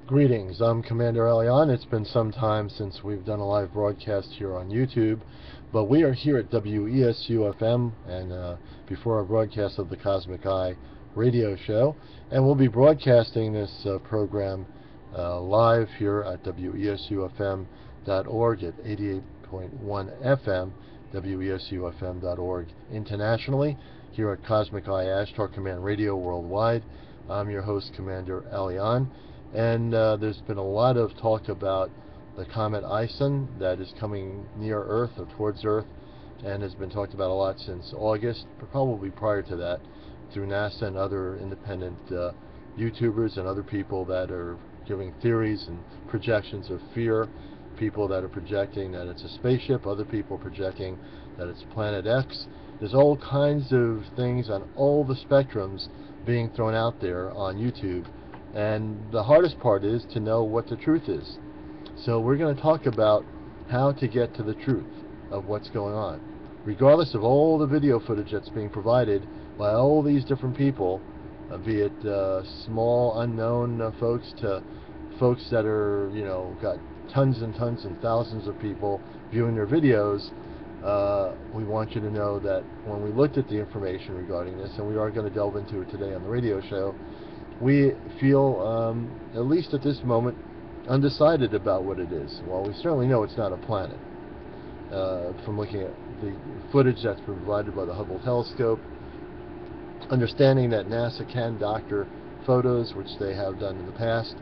Greetings, I'm Commander Ison. It's been some time since we've done a live broadcast here on YouTube, but we are here at WESU-FM and before our broadcast of the Cosmic Eye radio show, and we'll be broadcasting this program live here at WESUFM.org at 88.1 FM, WESUFM.org internationally, here at Cosmic Eye Ashtar Command Radio worldwide. I'm your host, Commander Ison. And there's been a lot of talk about the comet Ison that is coming near Earth or towards Earth, and has been talked about a lot since August, but probably prior to that, through NASA and other independent YouTubers and other people that are giving theories and projections of fear. People that are projecting that it's a spaceship, other people projecting that it's Planet X. There's all kinds of things on all the spectrums being thrown out there on YouTube. And the hardest part is to know what the truth is. So we're going to talk about how to get to the truth of what's going on. Regardless of all the video footage that's being provided by all these different people, be it small unknown folks to folks that are, got tons and tons and thousands of people viewing their videos, we want you to know that when we looked at the information regarding this, and we are going to delve into it today on the radio show, we feel, at least at this moment, undecided about what it is. Well, we certainly know it's not a planet. From looking at the footage that's provided by the Hubble telescope, understanding that NASA can doctor photos, which they have done in the past,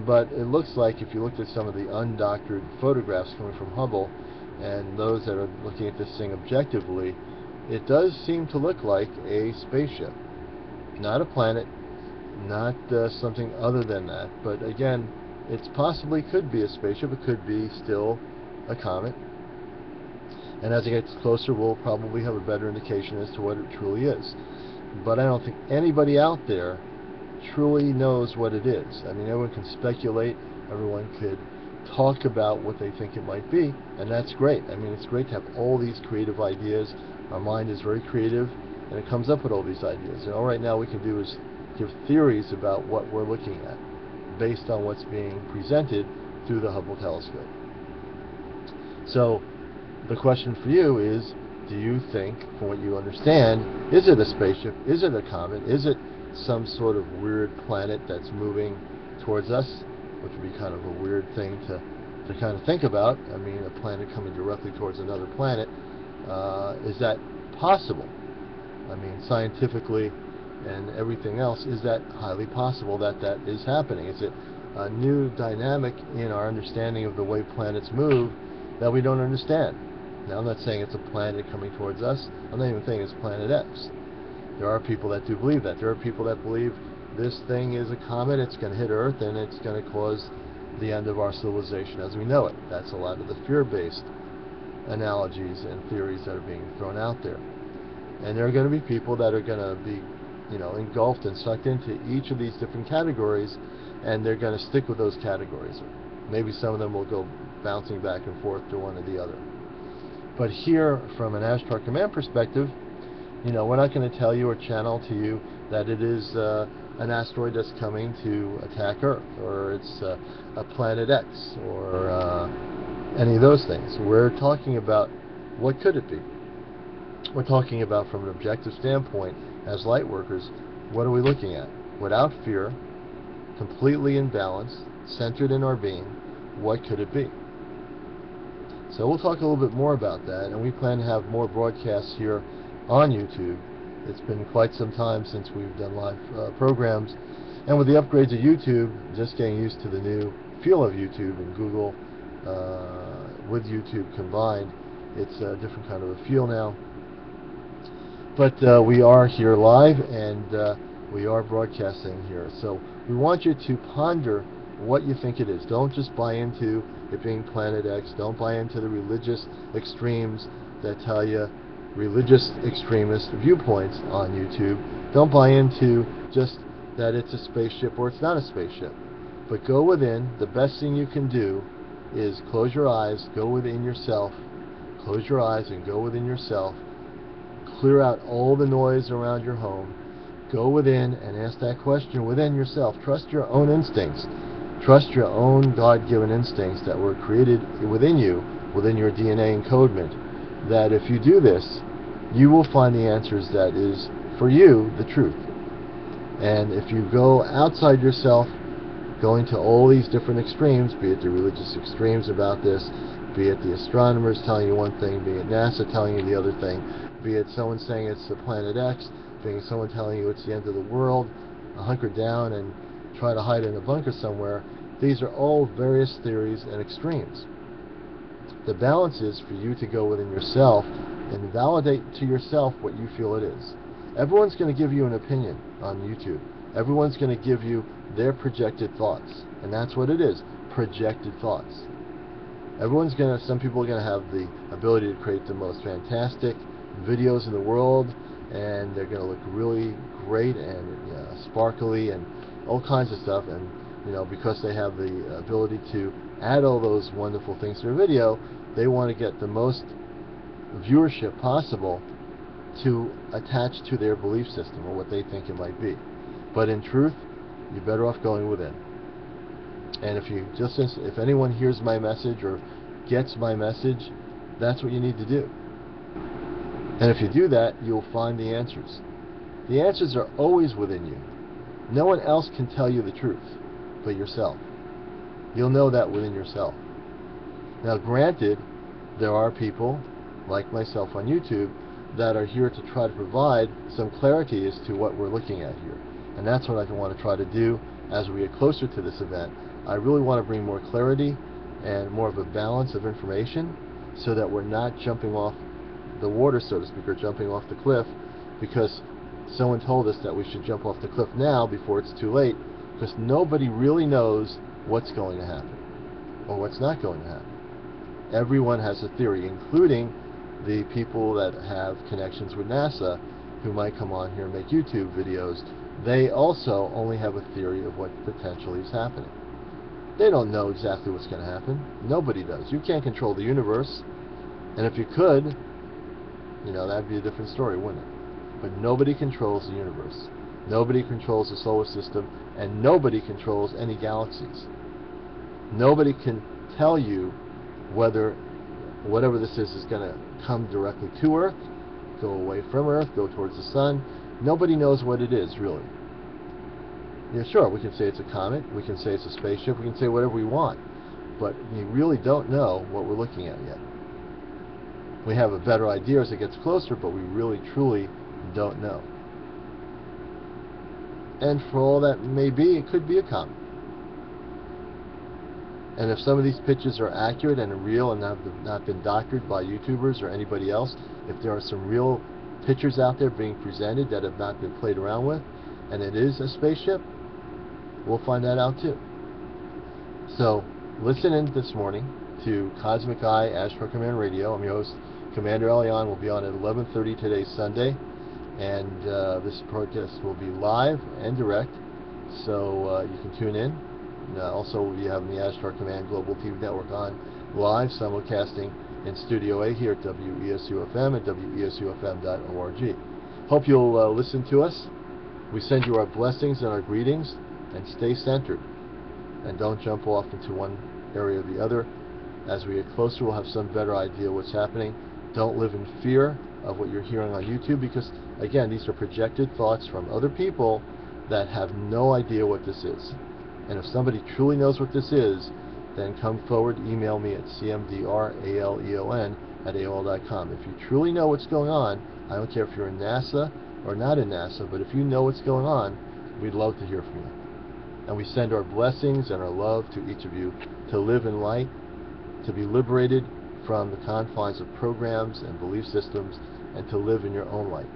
but it looks like if you looked at some of the undoctored photographs coming from Hubble, and those that are looking at this thing objectively, it does seem to look like a spaceship. Not a planet, not something other than that, but again, it possibly could be a spaceship. It could be still a comet, and as it gets closer we'll probably have a better indication as to what it truly is. But I don't think anybody out there truly knows what it is. I mean, everyone can speculate, everyone could talk about what they think it might be, and that's great. I mean, it's great to have all these creative ideas. Our mind is very creative, and it comes up with all these ideas, and all right now we can do is give theories about what we're looking at based on what's being presented through the Hubble telescope. So the question for you is, do you think, from what you understand, is it a spaceship? Is it a comet? Is it some sort of weird planet that's moving towards us, which would be kind of a weird thing to kind of think about. I mean, a planet coming directly towards another planet. Is that possible? I mean, scientifically and everything else, is that highly possible that that is happening? Is it a new dynamic in our understanding of the way planets move that we don't understand? Now, I'm not saying it's a planet coming towards us. I'm not even saying it's Planet X. There are people that do believe that. There are people that believe this thing is a comet, it's going to hit Earth, and it's going to cause the end of our civilization as we know it. That's a lot of the fear-based analogies and theories that are being thrown out there. And there are going to be people that are going to be engulfed and sucked into each of these different categories, and they're going to stick with those categories. Maybe some of them will go bouncing back and forth to one or the other. But here, from an Ashtar Command perspective, we're not going to tell you or channel to you that it is an asteroid that's coming to attack Earth, or it's a Planet X, or any of those things. We're talking about what could it be. We're talking about, from an objective standpoint, as light workers, what are we looking at? Without fear, completely in balance, centered in our being, what could it be? So we'll talk a little bit more about that, and we plan to have more broadcasts here on YouTube. It's been quite some time since we've done live programs, and with the upgrades of YouTube, just getting used to the new feel of YouTube and Google with YouTube combined, it's a different kind of a feel now. But we are here live, and we are broadcasting here. So we want you to ponder what you think it is. Don't just buy into it being Planet X. Don't buy into the religious extremes that tell you religious extremist viewpoints on YouTube. Don't buy into just that it's a spaceship or it's not a spaceship. But go within. The best thing you can do is close your eyes, go within yourself. Close your eyes and go within yourself. Clear out all the noise around your home. Go within and ask that question within yourself. Trust your own instincts. Trust your own God-given instincts that were created within you, within your DNA encodement, that if you do this, you will find the answers that is, for you, the truth. And if you go outside yourself, going to all these different extremes, be it the religious extremes about this, be it the astronomers telling you one thing, be it NASA telling you the other thing, be it someone saying it's the planet X, being someone telling you it's the end of the world, hunker down and try to hide in a bunker somewhere. These are all various theories and extremes. The balance is for you to go within yourself and validate to yourself what you feel it is. Everyone's going to give you an opinion on YouTube. Everyone's going to give you their projected thoughts. And that's what it is, projected thoughts. Some people are going to have the ability to create the most fantastic videos in the world, and they're going to look really great and sparkly and all kinds of stuff. And because they have the ability to add all those wonderful things to their video, they want to get the most viewership possible to attach to their belief system or what they think it might be. But in truth, you're better off going within. And if anyone hears my message or gets my message, that's what you need to do. And if you do that, you'll find the answers. The answers are always within you. No one else can tell you the truth but yourself. You'll know that within yourself. Now, granted, there are people like myself on YouTube that are here to try to provide some clarity as to what we're looking at here. And that's what I want to try to do as we get closer to this event. I really want to bring more clarity and more of a balance of information so that we're not jumping off the water, so to speak, or jumping off the cliff because someone told us that we should jump off the cliff now before it's too late, because nobody really knows what's going to happen or what's not going to happen. Everyone has a theory, including the people that have connections with NASA who might come on here and make YouTube videos. They also only have a theory of what potentially is happening. They don't know exactly what's going to happen. Nobody does. You can't control the universe. And if you could, that'd be a different story, wouldn't it? But nobody controls the universe. Nobody controls the solar system, and nobody controls any galaxies. Nobody can tell you whether whatever this is going to come directly to Earth, go away from Earth, go towards the sun. Nobody knows what it is, really. Sure, we can say it's a comet, we can say it's a spaceship, we can say whatever we want, but we really don't know what we're looking at yet. We have a better idea as it gets closer, but we really, truly don't know. And for all that may be, it could be a comet. And if some of these pictures are accurate and real and have not been doctored by YouTubers or anybody else, if there are some real pictures out there being presented that have not been played around with, and it is a spaceship, we'll find that out too. So, listen in this morning to Cosmic Eye Astro Command Radio. I'm your host, Commander Elion. We'll be on at 11:30 today, Sunday, and this broadcast will be live and direct, so you can tune in. Also, we'll be having the Astro Command Global TV Network on live, simulcasting in Studio A here at WESU-FM at WESUFM.org. Hope you'll listen to us. We send you our blessings and our greetings, and stay centered. And don't jump off into one area or the other. As we get closer, we'll have some better idea what's happening. Don't live in fear of what you're hearing on YouTube, because, again, these are projected thoughts from other people that have no idea what this is. And if somebody truly knows what this is, then come forward, email me at cmdraleon@AOL.com. If you truly know what's going on, I don't care if you're in NASA or not in NASA, but if you know what's going on, we'd love to hear from you. And we send our blessings and our love to each of you to live in light, to be liberated from the confines of programs and belief systems, and to live in your own light.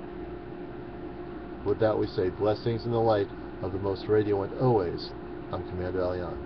With that, we say blessings in the light of the most radiant always. I'm Commander Elion.